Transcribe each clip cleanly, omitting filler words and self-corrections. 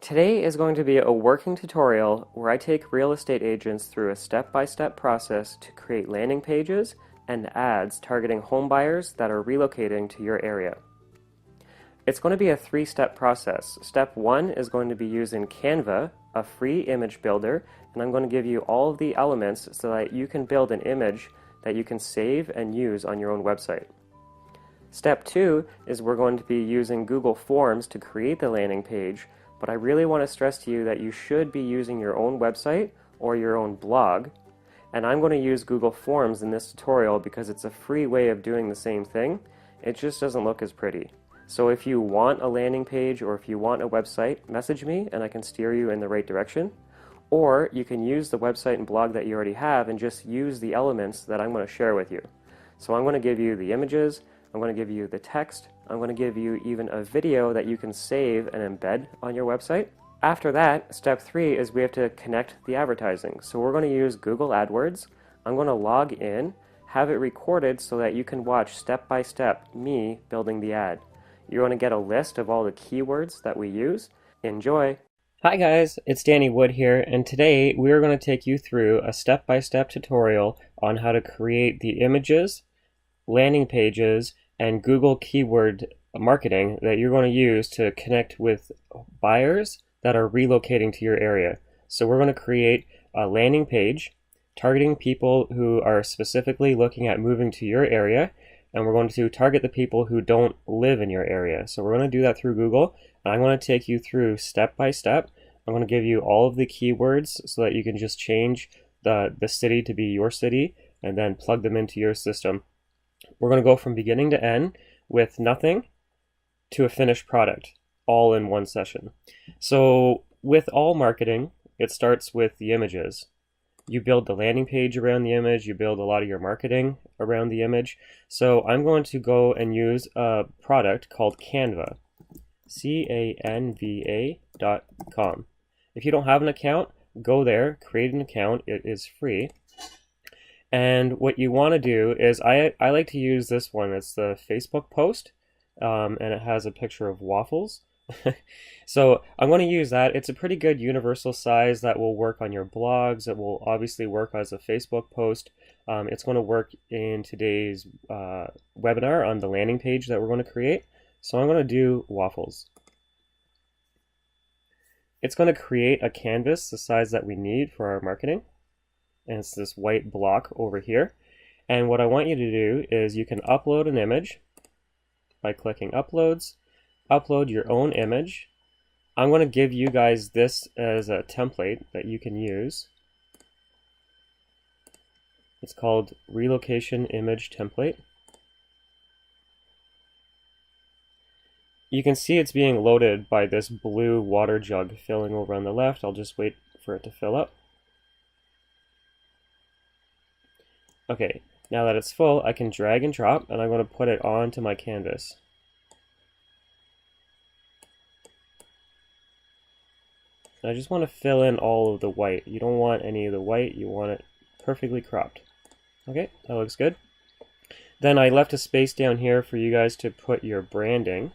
Today is going to be a working tutorial where I take real estate agents through a step-by-step process to create landing pages and ads targeting home buyers that are relocating to your area. It's going to be a three-step process. Step one is going to be using Canva, a free image builder, and I'm going to give you all of the elements so that you can build an image that you can save and use on your own website. Step two is we're going to be using Google Forms to create the landing page, but I really want to stress to you that you should be using your own website or your own blog, and I'm going to use Google Forms in this tutorial because it's a free way of doing the same thing. It just doesn't look as pretty. So if you want a landing page or if you want a website, message me and I can steer you in the right direction. Or you can use the website and blog that you already have and just use the elements that I'm going to share with you. So I'm going to give you the images, I'm going to give you the text, I'm going to give you even a video that you can save and embed on your website. After that, step three is we have to connect the advertising. So we're going to use Google AdWords. I'm going to log in, have it recorded so that you can watch step by step me building the ad. You're going to get a list of all the keywords that we use. Enjoy! Hi guys, it's Danny Wood here, and today we're going to take you through a step-by-step tutorial on how to create the images, landing pages, and Google keyword marketing that you're going to use to connect with buyers that are relocating to your area. So we're going to create a landing page targeting people who are specifically looking at moving to your area, and we're going to target the people who don't live in your area. So we're going to do that through Google, and I'm going to take you through step by step. I'm going to give you all of the keywords so that you can just change the city to be your city and then plug them into your system. We're going to go from beginning to end with nothing to a finished product, all in one session. So with all marketing, it starts with the images. You build the landing page around the image, you build a lot of your marketing around the image. So I'm going to go and use a product called Canva, Canva.com. If you don't have an account, go there, create an account, it is free. And what you want to do is, I like to use this one, it's the Facebook post, and it has a picture of waffles. So I'm going to use that. It's a pretty good universal size that will work on your blogs. It will obviously work as a Facebook post. It's going to work in today's webinar on the landing page that we're going to create. So I'm going to do waffles. It's going to create a canvas the size that we need for our marketing. And it's this white block over here. And what I want you to do is you can upload an image by clicking uploads. Upload your own image. I'm going to give you guys this as a template that you can use. It's called Relocation Image Template. You can see it's being loaded by this blue water jug filling over on the left. I'll just wait for it to fill up. Okay, now that it's full, I can drag and drop, and I'm going to put it onto my canvas. I just want to fill in all of the white. You don't want any of the white, you want it perfectly cropped. Okay, that looks good. Then I left a space down here for you guys to put your branding.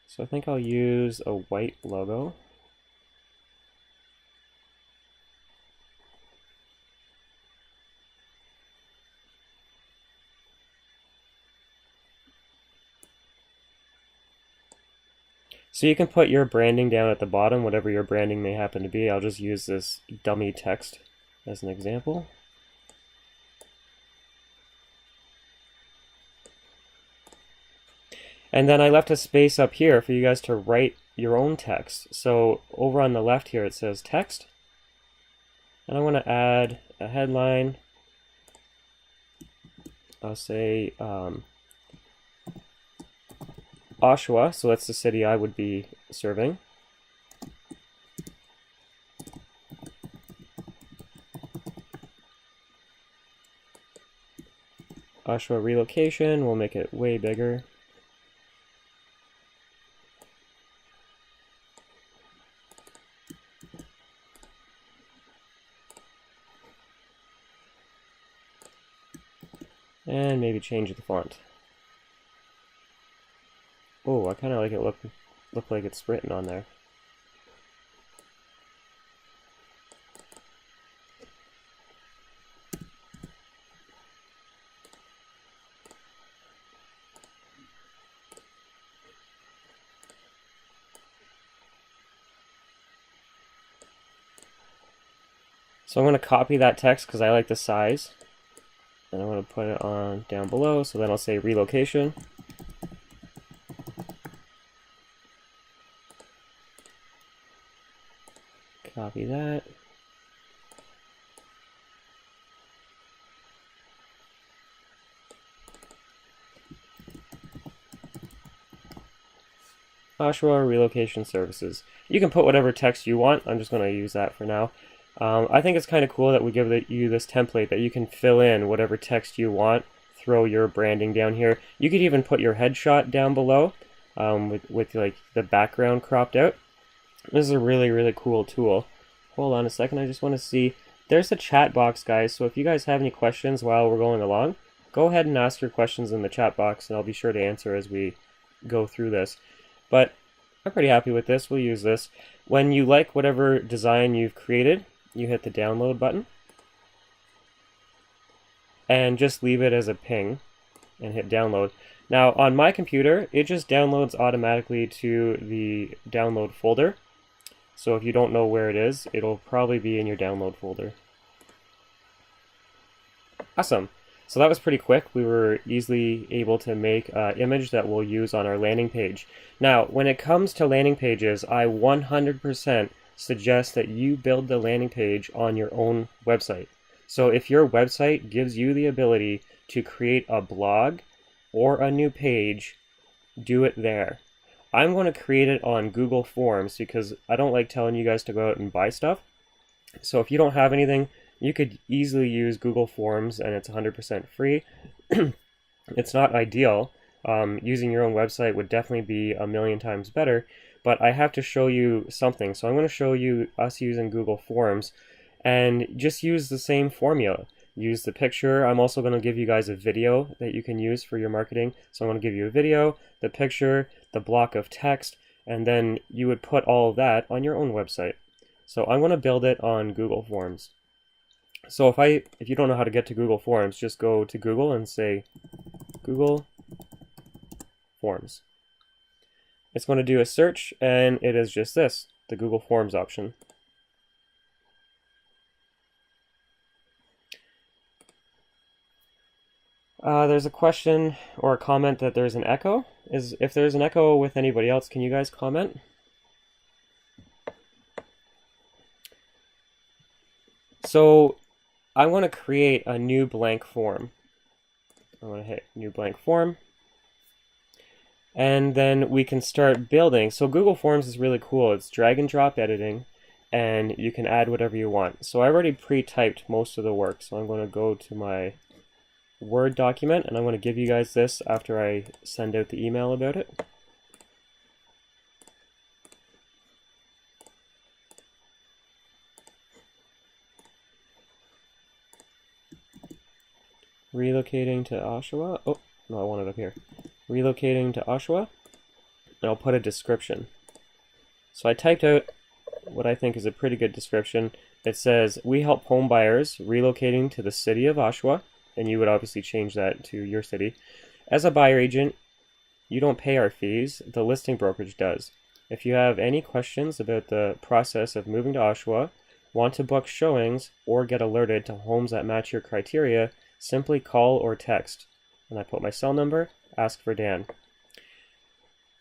So I think I'll use a white logo. So you can put your branding down at the bottom, whatever your branding may happen to be. I'll just use this dummy text as an example. And then I left a space up here for you guys to write your own text. So over on the left here it says text. And I want to add a headline. I'll say Oshawa, so that's the city I would be serving. Oshawa relocation, we'll make it way bigger. And maybe change the font. Oh, I kind of like it look like it's written on there. So I'm going to copy that text because I like the size, and I'm going to put it on down below, so then I'll say relocation. Copy that. Oshawa Relocation Services. You can put whatever text you want. I'm just going to use that for now. I think it's kind of cool that we give you this template that you can fill in whatever text you want, throw your branding down here. You could even put your headshot down below with like the background cropped out. This is a really, really cool tool. Hold on a second, I just want to see. There's a chat box, guys, so if you guys have any questions while we're going along, go ahead and ask your questions in the chat box, and I'll be sure to answer as we go through this. But I'm pretty happy with this. We'll use this. When you like whatever design you've created, you hit the download button and just leave it as a ping and hit download. Now on my computer, it just downloads automatically to the download folder. So if you don't know where it is, it'll probably be in your download folder. Awesome. So that was pretty quick. We were easily able to make an image that we'll use on our landing page. Now, when it comes to landing pages, I 100% suggest that you build the landing page on your own website. So if your website gives you the ability to create a blog or a new page, do it there. I'm going to create it on Google Forms because I don't like telling you guys to go out and buy stuff. So if you don't have anything, you could easily use Google Forms, and it's 100% free. It's not ideal. Using your own website would definitely be a million times better, but I have to show you something. So I'm going to show you us using Google Forms, and just use the same formula. Use the picture. I'm also going to give you guys a video that you can use for your marketing. So I'm going to give you a video, the picture, the block of text, and then you would put all of that on your own website. So I'm going to build it on Google Forms. So if you don't know how to get to Google Forms, just go to Google and say Google Forms. It's going to do a search, and it is just this, the Google Forms option. There's a question or a comment that there's an echo. If there's an echo with anybody else, can you guys comment? So I want to create a new blank form. I want to hit new blank form. And then we can start building. So Google Forms is really cool. It's drag and drop editing, and you can add whatever you want. So I already pre-typed most of the work. So I'm going to go to my Word document, and I'm going to give you guys this after I send out the email about it. Relocating to Oshawa. Oh, no, I want it up here. Relocating to Oshawa, and I'll put a description. So I typed out what I think is a pretty good description. It says, we help home buyers relocating to the city of Oshawa, and you would obviously change that to your city. As a buyer agent, you don't pay our fees, the listing brokerage does. If you have any questions about the process of moving to Oshawa, want to book showings, or get alerted to homes that match your criteria, simply call or text. And I put my cell number, ask for Dan.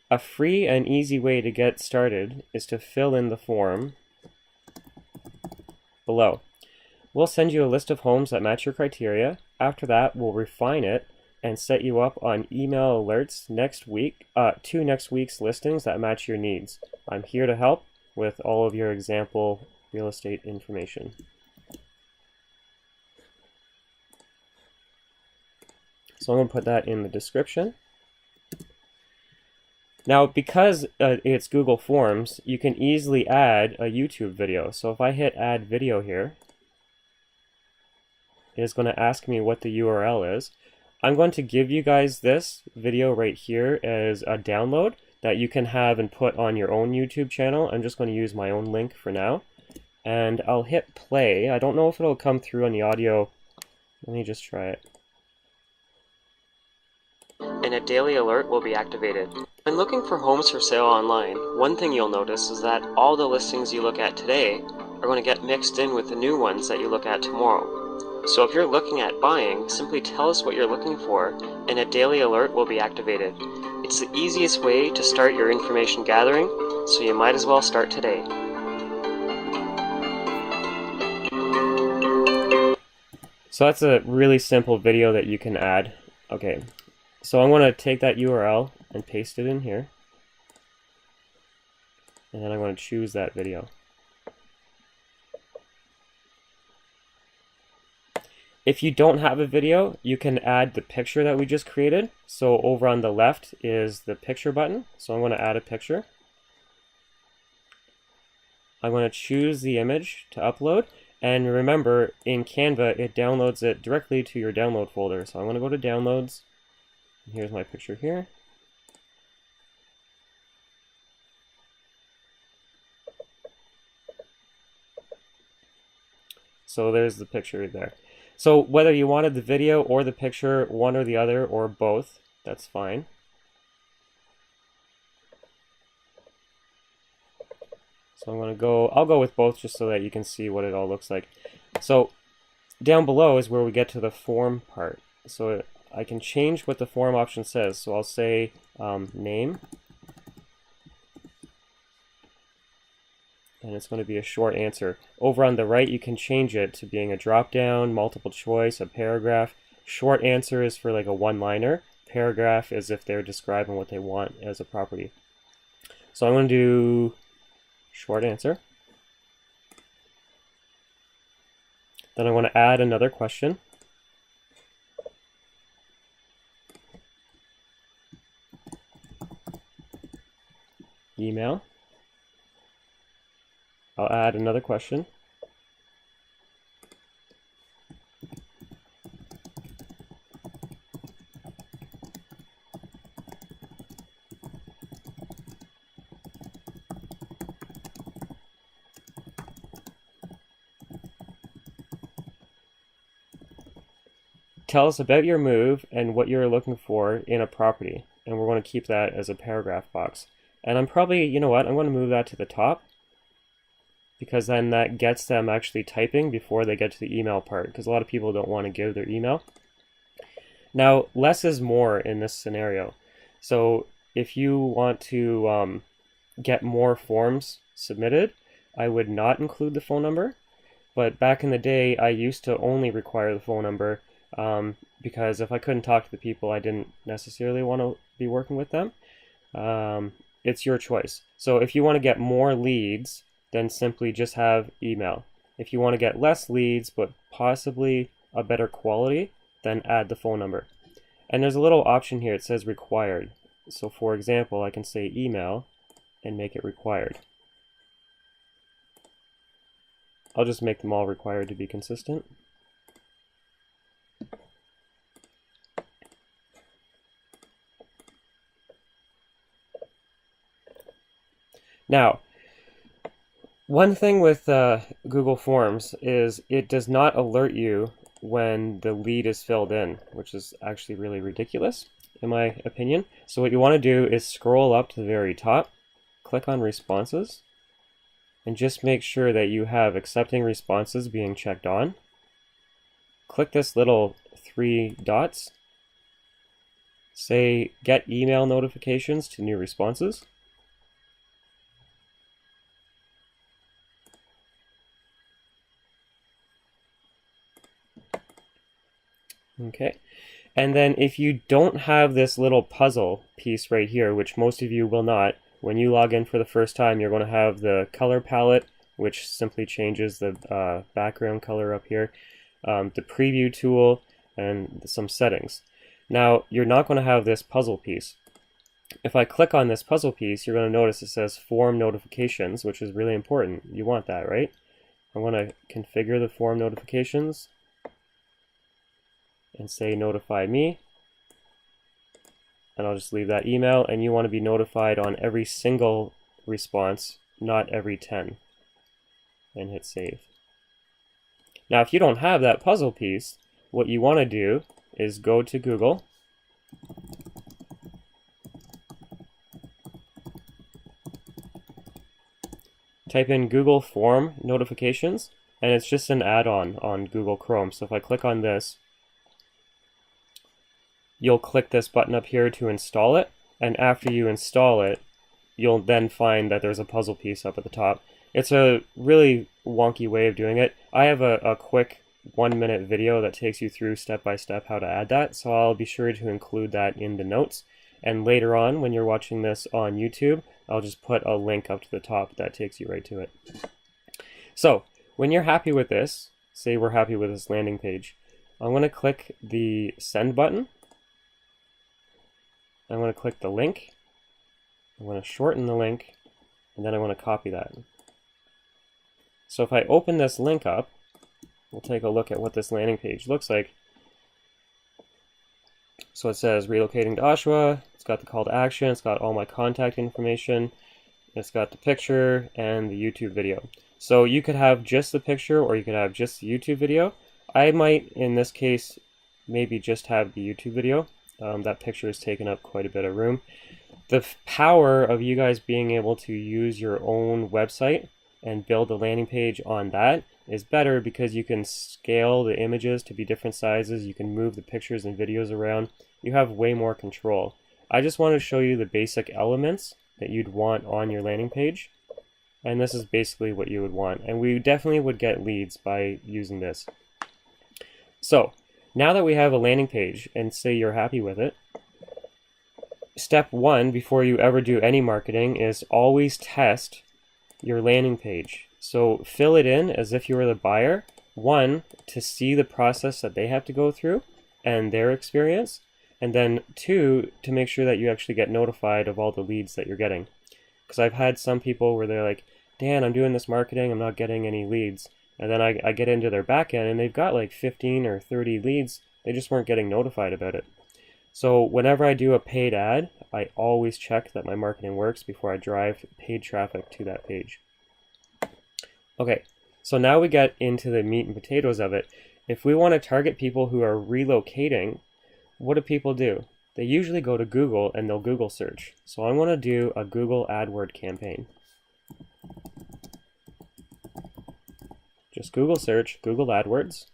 A free and easy way to get started is to fill in the form below. We'll send you a list of homes that match your criteria. After that, we'll refine it and set you up on email alerts next week to next week's listings that match your needs. I'm here to help with all of your example real estate information. So I'm going to put that in the description. Now, because it's Google Forms, you can easily add a YouTube video. So if I hit add video here, it's going to ask me what the URL is. I'm going to give you guys this video right here as a download, that you can have and put on your own YouTube channel. I'm just going to use my own link for now. And I'll hit play. I don't know if it'll come through on the audio. Let me just try it. And a daily alert will be activated. When looking for homes for sale online, one thing you'll notice is that all the listings you look at today are going to get mixed in with the new ones that you look at tomorrow. So if you're looking at buying, simply tell us what you're looking for, and a daily alert will be activated. It's the easiest way to start your information gathering, so you might as well start today. So that's a really simple video that you can add. Okay, so I'm going to take that URL and paste it in here. And then I'm going to choose that video. If you don't have a video, you can add the picture that we just created. So over on the left is the picture button. So I'm going to add a picture. I'm going to choose the image to upload. And remember, in Canva, it downloads it directly to your download folder. So I'm going to go to Downloads. Here's my picture here. So there's the picture there. So whether you wanted the video or the picture, one or the other, or both, that's fine. So I'll go with both just so that you can see what it all looks like. So down below is where we get to the form part. So I can change what the form option says. So I'll say name. And it's going to be a short answer. Over on the right, you can change it to being a drop-down, multiple choice, a paragraph. Short answer is for like a one-liner. Paragraph is if they're describing what they want as a property. So I'm going to do short answer. Then I want to add another question. Email. I'll add another question. Tell us about your move and what you're looking for in a property. And we're going to keep that as a paragraph box. And I'm probably, you know what, I'm going to move that to the top, because then that gets them actually typing before they get to the email part, because a lot of people don't want to give their email. Now, less is more in this scenario. So if you want to get more forms submitted, I would not include the phone number. But back in the day, I used to only require the phone number because if I couldn't talk to the people, I didn't necessarily want to be working with them. It's your choice. So if you want to get more leads, then simply just have email. If you want to get less leads, but possibly a better quality, then add the phone number. And there's a little option here, it says required. So for example, I can say email and make it required. I'll just make them all required to be consistent. Now, one thing with Google Forms is it does not alert you when the lead is filled in, which is actually really ridiculous, in my opinion. So what you want to do is scroll up to the very top, click on Responses, and just make sure that you have accepting responses being checked on. Click this little 3 dots, say Get Email Notifications to New Responses. Okay, and then if you don't have this little puzzle piece right here, which most of you will not, when you log in for the first time, you're going to have the color palette, which simply changes the background color up here, the preview tool, and some settings. Now, you're not going to have this puzzle piece. If I click on this puzzle piece, you're going to notice it says Form Notifications, which is really important. You want that, right? I want to configure the form notifications and say notify me. and I'll just leave that email, and you want to be notified on every single response, not every 10, and hit save. Now if you don't have that puzzle piece, what you want to do is go to Google, type in Google Form Notifications, and it's just an add-on on Google Chrome. So if I click on this, you'll click this button up here to install it, and after you install it, you'll then find that there's a puzzle piece up at the top. It's a really wonky way of doing it. I have a quick 1-minute video that takes you through step by step how to add that, so I'll be sure to include that in the notes. And later on, when you're watching this on YouTube, I'll just put a link up to the top that takes you right to it. So, when you're happy with this, say we're happy with this landing page, I'm going to click the send button. I'm going to click the link. I'm going to shorten the link, and then I want to copy that. So if I open this link up, we'll take a look at what this landing page looks like. So it says relocating to Oshawa, it's got the call to action, it's got all my contact information, it's got the picture and the YouTube video. So you could have just the picture or you could have just the YouTube video. I might, in this case, maybe just have the YouTube video. That picture is taking up quite a bit of room. The power of you guys being able to use your own website and build a landing page on that is better because you can scale the images to be different sizes, you can move the pictures and videos around, you have way more control. I just want to show you the basic elements that you'd want on your landing page, and this is basically what you would want, and we definitely would get leads by using this. So now that we have a landing page and say you're happy with it, step 1 before you ever do any marketing is always test your landing page. So fill it in as if you were the buyer, 1, to see the process that they have to go through and their experience, and then 2, to make sure that you actually get notified of all the leads that you're getting. Because I've had some people where they're like, Dan, I'm doing this marketing, I'm not getting any leads. And then I get into their back end and they've got like 15 or 30 leads, they just weren't getting notified about it. So whenever I do a paid ad, I always check that my marketing works before I drive paid traffic to that page. Okay, so now we get into the meat and potatoes of it. If we want to target people who are relocating, what do people do? They usually go to Google and they'll Google search. So I'm going to do a Google Adword campaign. Just Google search, Google AdWords.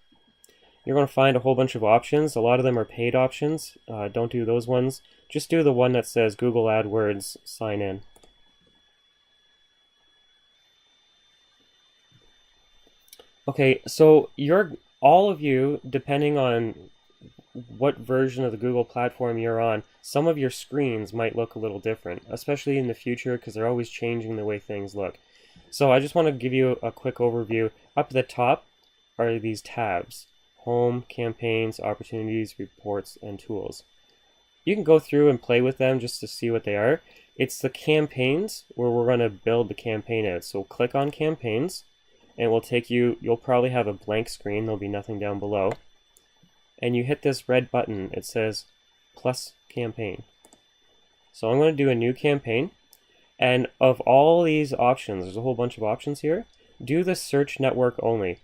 You're going to find a whole bunch of options. A lot of them are paid options. Don't do those ones. Just do the one that says Google AdWords sign in. Okay, so all of you, depending on what version of the Google platform you're on, some of your screens might look a little different, especially in the future because they're always changing the way things look. So I just want to give you a quick overview. Up at the top are these tabs: Home, Campaigns, Opportunities, Reports, and Tools. You can go through and play with them just to see what they are. It's the campaigns where we're going to build the campaign out. So click on Campaigns, and it will take you, you'll probably have a blank screen, there'll be nothing down below. And you hit this red button, it says plus campaign. So I'm going to do a new campaign, and of all these options, there's a whole bunch of options here, do the search network only.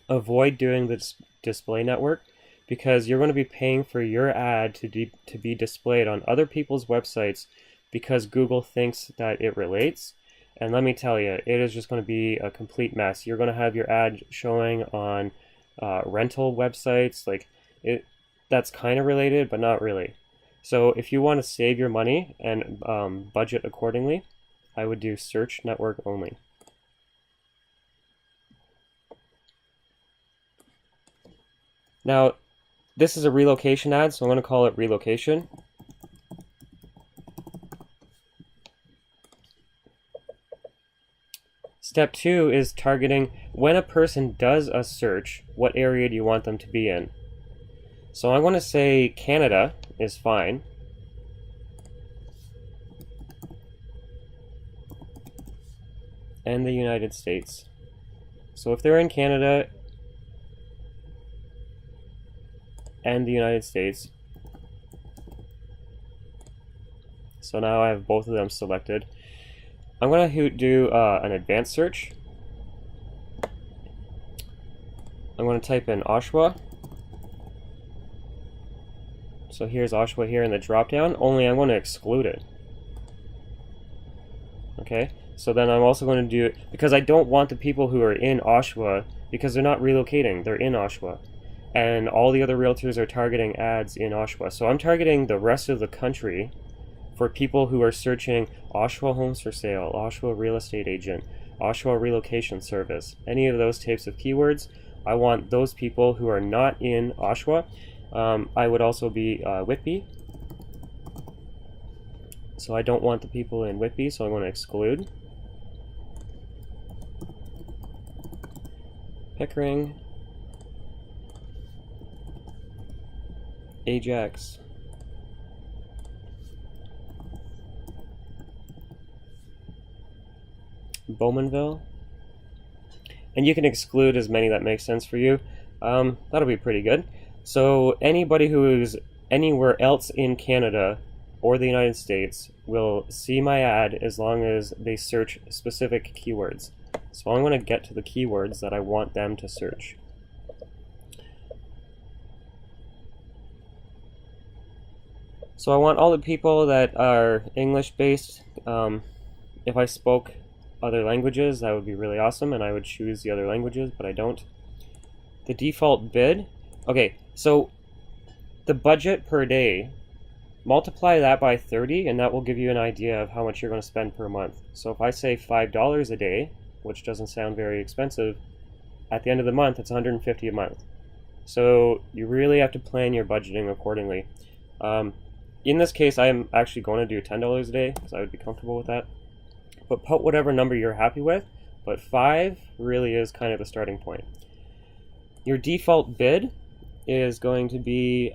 Avoid doing the display network because you're going to be paying for your ad to be displayed on other people's websites because Google thinks that it relates. And let me tell you, it is just going to be a complete mess. You're going to have your ad showing on rental websites. That's kind of related, but not really. So if you want to save your money and budget accordingly, I would do search network only. Now, this is a relocation ad, so I'm going to call it relocation. Step 2 is targeting when a person does a search, what area do you want them to be in? So I'm going to say Canada is fine. And the United States. So if they're in Canada and the United States, So now I have both of them selected. I'm going to do an advanced search. I'm going to type in Oshawa. So here's Oshawa here in the drop-down, only I'm going to exclude it. Okay, so then I'm also going to do, because I don't want the people who are in Oshawa, because they're not relocating, they're in Oshawa. And all the other realtors are targeting ads in Oshawa. So I'm targeting the rest of the country for people who are searching Oshawa homes for sale, Oshawa real estate agent, Oshawa relocation service, any of those types of keywords. I want those people who are not in Oshawa. I would also be Whitby. So I don't want the people in Whitby, so I'm going to exclude. Pickering. Ajax. Bowmanville. And you can exclude as many that make sense for you. That'll be pretty good. So anybody who is anywhere else in Canada or the United States will see my ad as long as they search specific keywords. So I'm going to get to the keywords that I want them to search. So I want all the people that are English based. If I spoke other languages, that would be really awesome, and I would choose the other languages, but I don't. The default bid. Okay, so the budget per day, multiply that by 30, and that will give you an idea of how much you're going to spend per month. So if I say $5 a day, which doesn't sound very expensive, at the end of the month, it's $150 a month. So you really have to plan your budgeting accordingly. In this case, I'm actually going to do $10 a day, because I would be comfortable with that. But put whatever number you're happy with, but 5 really is kind of the starting point. Your default bid is going to be,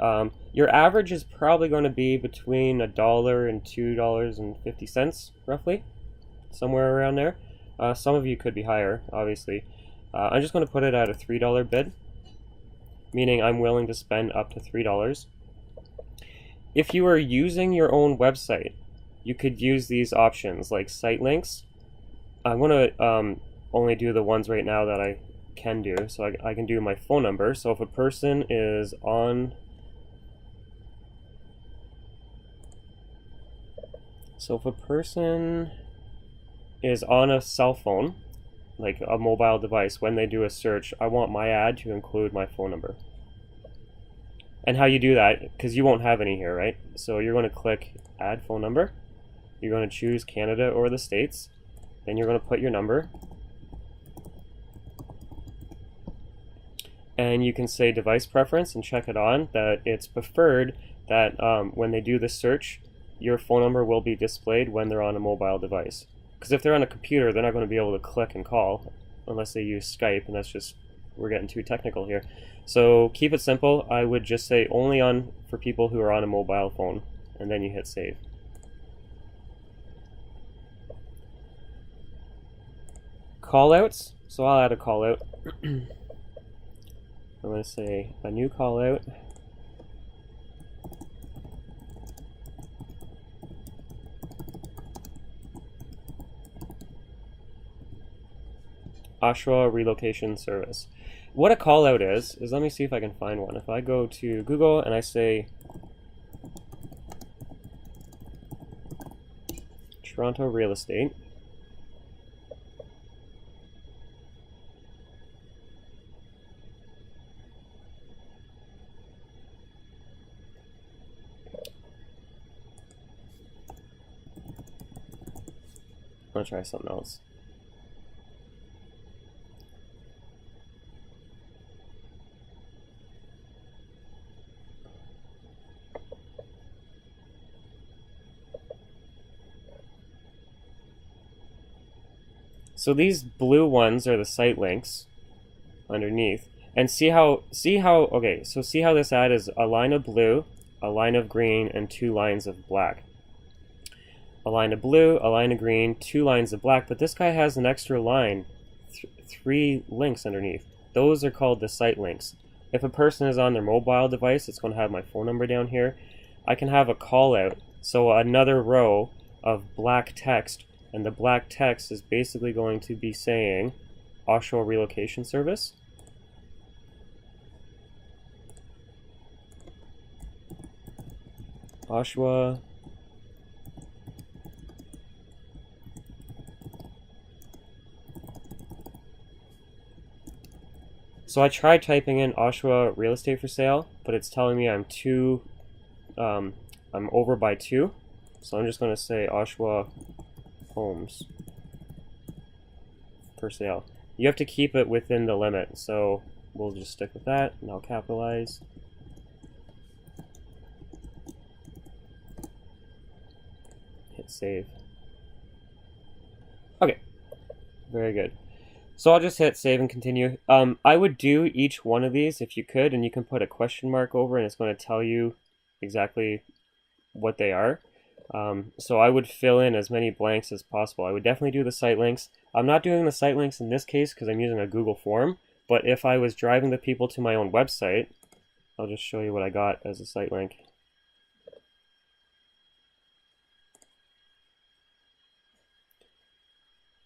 your average is probably going to be between $1 and $2.50, roughly, somewhere around there. Some of you could be higher, obviously. I'm just going to put it at a $3 bid, meaning I'm willing to spend up to $3. If you are using your own website, you could use these options like site links. I'm going to only do the ones right now that I can do. So I can do my phone number. So if a person is on a cell phone, like a mobile device, when they do a search, I want my ad to include my phone number. And how you do that, because you won't have any here, right? So you're going to click add phone number. You're going to choose Canada or the States. Then you're going to put your number. And you can say device preference and check it on, that it's preferred that when they do the search, your phone number will be displayed when they're on a mobile device. Because if they're on a computer, they're not going to be able to click and call unless they use Skype, and that's just, we're getting too technical here. So keep it simple. I would just say only on for people who are on a mobile phone, and then you hit save. Callouts. So I'll add a callout. I'm going to say a new callout. Oshawa relocation service. What a call out is let me see if I can find one. If I go to Google and I say Toronto real estate, I'm going to try something else. So these blue ones are the site links underneath. And see how this ad is a line of blue, a line of green, and 2 lines of black. A line of blue, a line of green, 2 lines of black, but this guy has an extra line, 3 links underneath. Those are called the site links. If a person is on their mobile device, it's going to have my phone number down here. I can have a call out So another row of black text, and the black text is basically going to be saying Oshawa Relocation Service. Oshawa So I tried typing in Oshawa real estate for sale, but it's telling me I'm over by 2. So I'm just going to say Oshawa homes for sale. You have to keep it within the limit, so we'll just stick with that, and I'll capitalize. Hit save. Okay, very good. So I'll just hit save and continue. I would do each one of these if you could, and you can put a question mark over and it's going to tell you exactly what they are. So I would fill in as many blanks as possible. I would definitely do the site links. I'm not doing the site links in this case because I'm using a Google form, but if I was driving the people to my own website, I'll just show you what I got as a site link.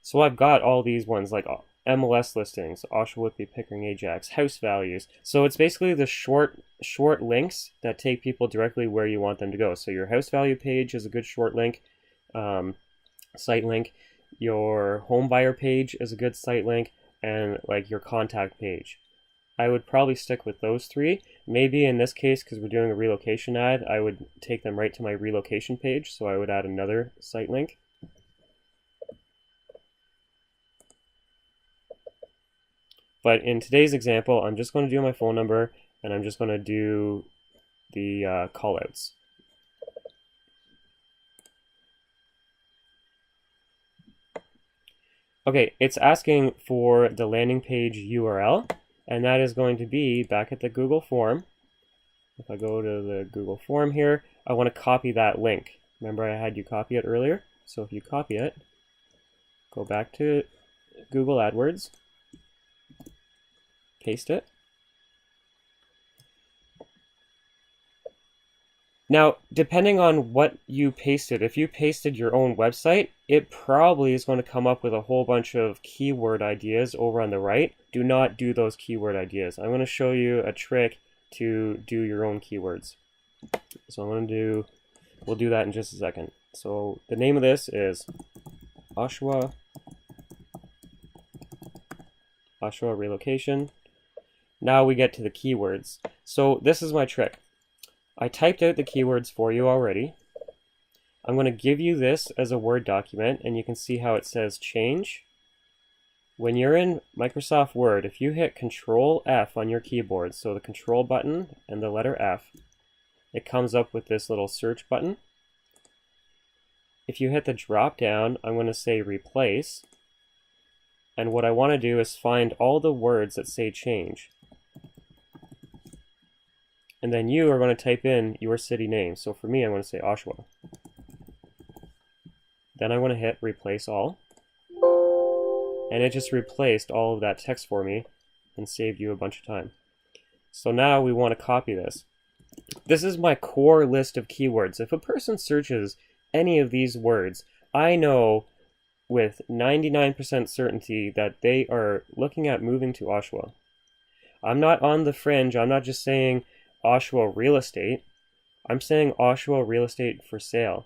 So I've got all these ones like MLS listings, Oshawa, Whitby, Pickering, Ajax, house values. So it's basically the short links that take people directly where you want them to go. So your house value page is a good short link, site link. Your home buyer page is a good site link, and like your contact page. I would probably stick with those 3. Maybe in this case, because we're doing a relocation ad, I would take them right to my relocation page. So I would add another site link. But in today's example, I'm just going to do my phone number, and I'm just going to do the callouts. Okay, it's asking for the landing page URL, and that is going to be back at the Google form. If I go to the Google form here, I want to copy that link. Remember I had you copy it earlier? So if you copy it, go back to Google AdWords, paste it. Now, depending on what you pasted, if you pasted your own website, it probably is going to come up with a whole bunch of keyword ideas over on the right. Do not do those keyword ideas. I'm going to show you a trick to do your own keywords. So we'll do that in just a second. So the name of this is Oshawa Relocation. Now we get to the keywords. So this is my trick. I typed out the keywords for you already. I'm going to give you this as a Word document, and you can see how it says change. When you're in Microsoft Word, if you hit Control F on your keyboard, so the Control button and the letter F, it comes up with this little search button. If you hit the drop down, I'm going to say replace. And what I want to do is find all the words that say change. And then you are going to type in your city name. So for me, I'm going to say Oshawa. Then I want to hit replace all. And it just replaced all of that text for me and saved you a bunch of time. So now we want to copy this. This is my core list of keywords. If a person searches any of these words, I know with 99% certainty that they are looking at moving to Oshawa. I'm not on the fringe. I'm not just saying Oshawa real estate. I'm saying Oshawa real estate for sale.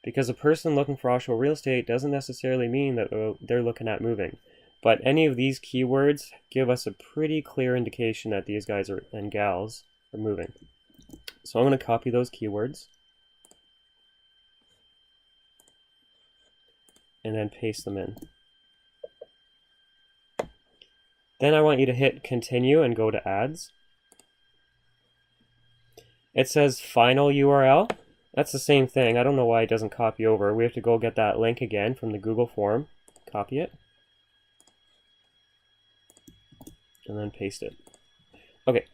Because a person looking for Oshawa real estate doesn't necessarily mean that they're looking at moving. But any of these keywords give us a pretty clear indication that these guys and gals are moving. So I'm going to copy those keywords and then paste them in. Then I want you to hit continue and go to ads. It says final URL. That's the same thing. I don't know why it doesn't copy over. We have to go get that link again from the Google form, copy it, and then paste it. Okay.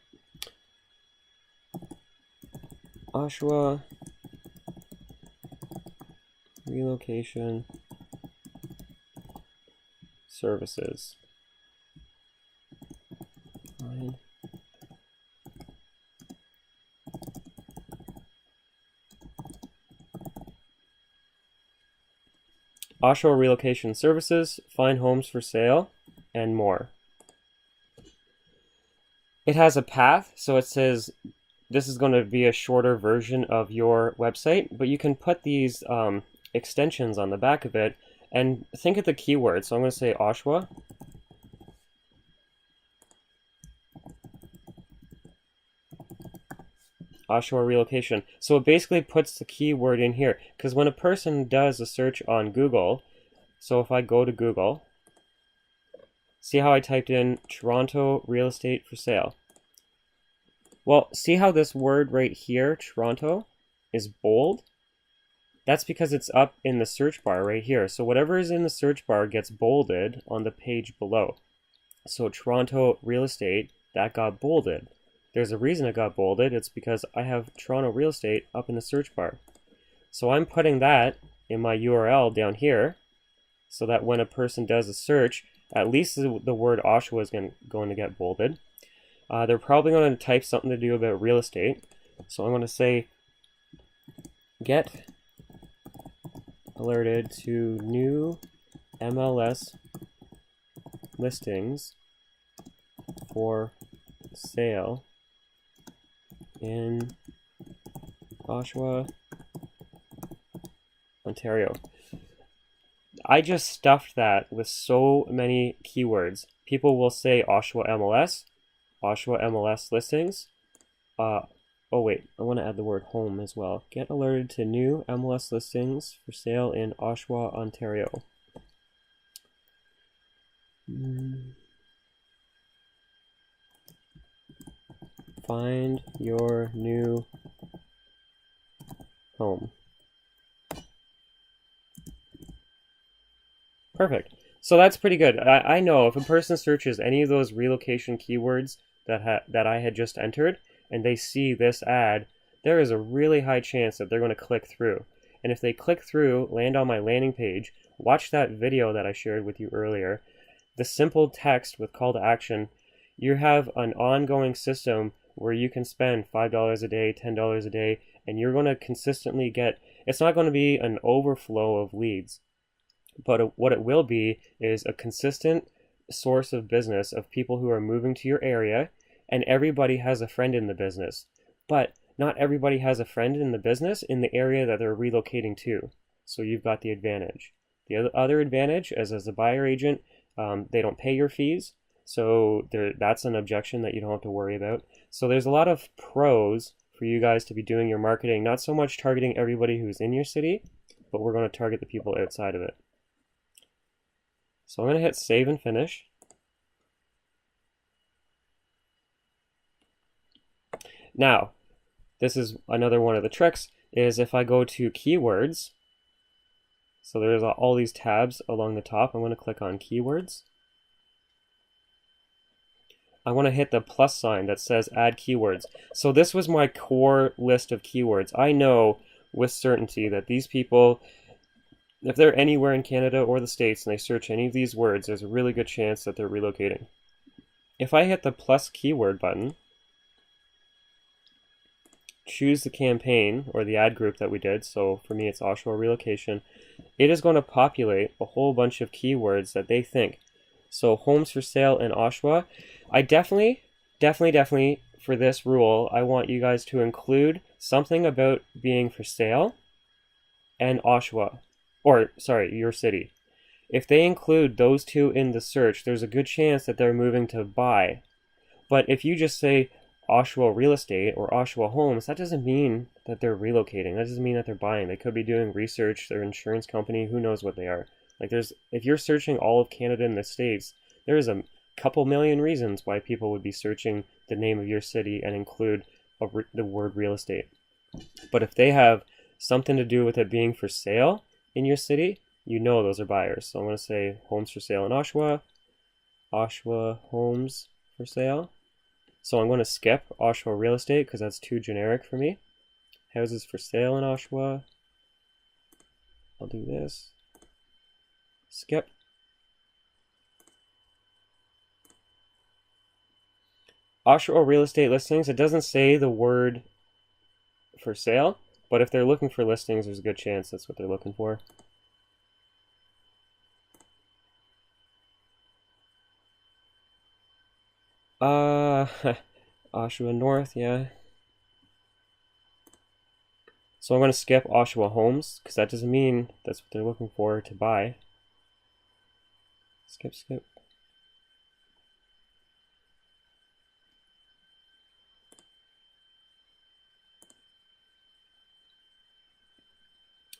Oshawa Relocation Services. Fine. Oshawa Relocation Services, find homes for sale, and more. It has a path, so it says this is going to be a shorter version of your website, but you can put these extensions on the back of it and think of the keywords. So I'm going to say Oshawa. Oshawa relocation. So it basically puts the keyword in here, because when a person does a search on Google, so if I go to Google, see how I typed in Toronto real estate for sale. Well, see how this word right here, Toronto, is bold? That's because it's up in the search bar right here. So whatever is in the search bar gets bolded on the page below. So Toronto real estate, that got bolded. There's a reason it got bolded. It's because I have Toronto real estate up in the search bar. So I'm putting that in my URL down here so that when a person does a search, at least the word Oshawa is going to get bolded. They're probably going to type something to do about real estate. So I'm going to say, get alerted to new MLS listings for sale in Oshawa, Ontario. I just stuffed that with so many keywords. People will say Oshawa MLS listings. Oh wait, I want to add the word home as well. Get alerted to new MLS listings for sale in Oshawa, Ontario. Find your new home. Perfect. So that's pretty good. I know if a person searches any of those relocation keywords that I had just entered, and they see this ad, there is a really high chance that they're going to click through. And if they click through, land on my landing page, watch that video that I shared with you earlier, the simple text with call to action, you have an ongoing system where you can spend $5 a day, $10 a day, and you're going to consistently get, it's not going to be an overflow of leads, but what it will be is a consistent source of business of people who are moving to your area, and everybody has a friend in the business. But not everybody has a friend in the business in the area that they're relocating to. So you've got the advantage. The other advantage is as a buyer agent, they don't pay your fees. So that's an objection that you don't have to worry about. So there's a lot of pros for you guys to be doing your marketing, not so much targeting everybody who's in your city, but we're going to target the people outside of it. So I'm going to hit save and finish. Now, this is another one of the tricks, is if I go to keywords, so there's all these tabs along the top, I'm going to click on keywords. I want to hit the plus sign that says add keywords. So this was my core list of keywords. I know with certainty that these people, if they're anywhere in Canada or the States and they search any of these words, there's a really good chance that they're relocating. If I hit the plus keyword button, choose the campaign or the ad group that we did, so for me it's Oshawa Relocation, it is going to populate a whole bunch of keywords that they think. So homes for sale in Oshawa, I definitely for this rule, I want you guys to include something about being for sale and Oshawa, or sorry, your city. If they include those two in the search, there's a good chance that they're moving to buy. But if you just say Oshawa real estate or Oshawa homes, that doesn't mean that they're relocating. That doesn't mean that they're buying. They could be doing research, their insurance company, who knows what they are. Like if you're searching all of Canada and the States, there's a couple million reasons why people would be searching the name of your city and include the word real estate. But if they have something to do with it being for sale in your city, you know those are buyers. So I'm going to say homes for sale in Oshawa, Oshawa homes for sale. So I'm going to skip Oshawa real estate because that's too generic for me. Houses for sale in Oshawa. I'll do this. Skip. Oshawa real estate listings, it doesn't say the word for sale, but if they're looking for listings, there's a good chance that's what they're looking for. Uh, Oshawa North, yeah. So I'm going to skip Oshawa Homes, because that doesn't mean that's what they're looking for to buy. Skip, skip.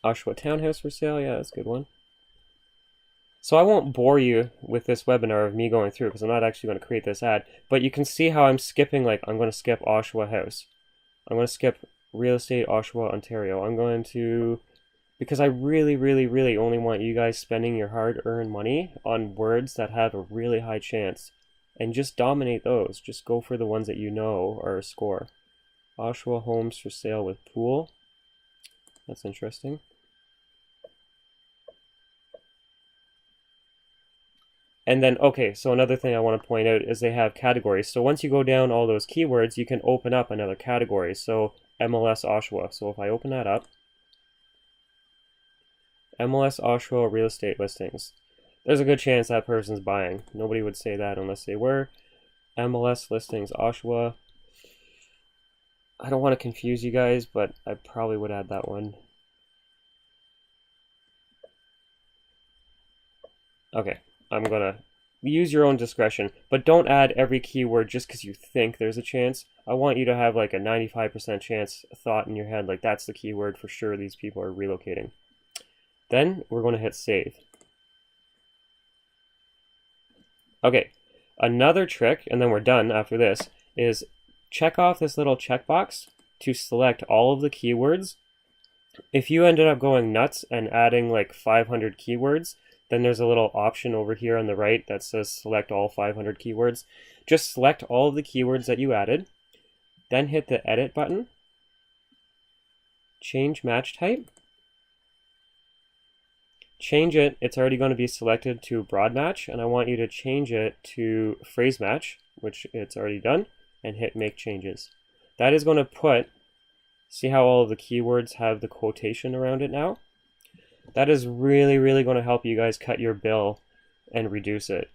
Oshawa Townhouse for sale, yeah, that's a good one. So I won't bore you with this webinar of me going through, because I'm not actually going to create this ad, but you can see how I'm skipping, like, I'm going to skip Oshawa House. I'm going to skip Real Estate Oshawa, Ontario. I'm going to, because I really, really, really only want you guys spending your hard-earned money on words that have a really high chance. And just dominate those. Just go for the ones that you know are a score. Oshawa Homes for sale with pool. That's interesting. And then, okay, so another thing I want to point out is they have categories. So once you go down all those keywords, you can open up another category. So MLS Oshawa. So if I open that up, MLS Oshawa real estate listings. There's a good chance that person's buying. Nobody would say that unless they were. MLS listings Oshawa. I don't want to confuse you guys, but I probably would add that one. Okay, I'm gonna use your own discretion, but don't add every keyword just because you think there's a chance. I want you to have like a 95% chance thought in your head, like that's the keyword for sure these people are relocating. Then we're going to hit save. Okay, another trick, and then we're done after this, is check off this little checkbox to select all of the keywords. If you ended up going nuts and adding like 500 keywords, then there's a little option over here on the right that says select all 500 keywords. Just select all of the keywords that you added, then hit the edit button, change match type, change it, it's already going to be selected to broad match, and I want you to change it to phrase match, which it's already done, and hit make changes. That is going to put, see how all of the keywords have the quotation around it now? That is really, really going to help you guys cut your bill and reduce it.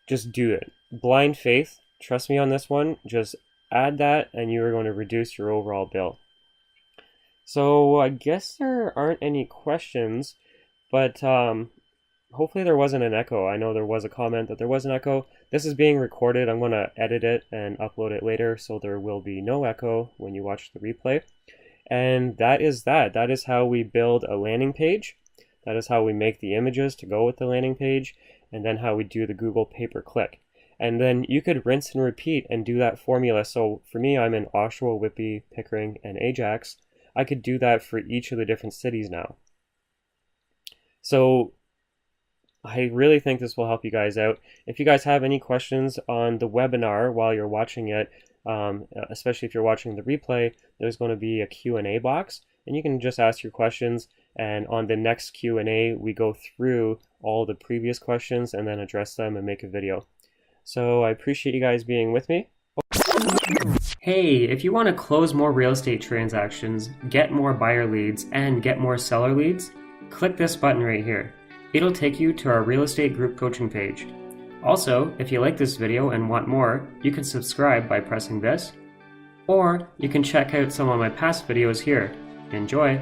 Just do it. Blind faith, trust me on this one, just add that and you are going to reduce your overall bill. So I guess there aren't any questions, but hopefully there wasn't an echo. I know there was a comment that there was an echo. This is being recorded. I'm going to edit it and upload it later, so there will be no echo when you watch the replay. And that is that. That is how we build a landing page. That is how we make the images to go with the landing page, and then how we do the Google pay-per-click. And then you could rinse and repeat and do that formula. So for me, I'm in Oshawa, Whitby, Pickering, and Ajax. I could do that for each of the different cities now. So I really think this will help you guys out. If you guys have any questions on the webinar while you're watching it, especially if you're watching the replay, there's going to be a Q&A box, and you can just ask your questions, and on the next Q&A we go through all the previous questions and then address them and make a video. So I appreciate you guys being with me. Hey, if you want to close more real estate transactions, get more buyer leads, and get more seller leads, click this button right here. It'll take you to our real estate group coaching page. Also, if you like this video and want more, you can subscribe by pressing this, or you can check out some of my past videos here. Enjoy!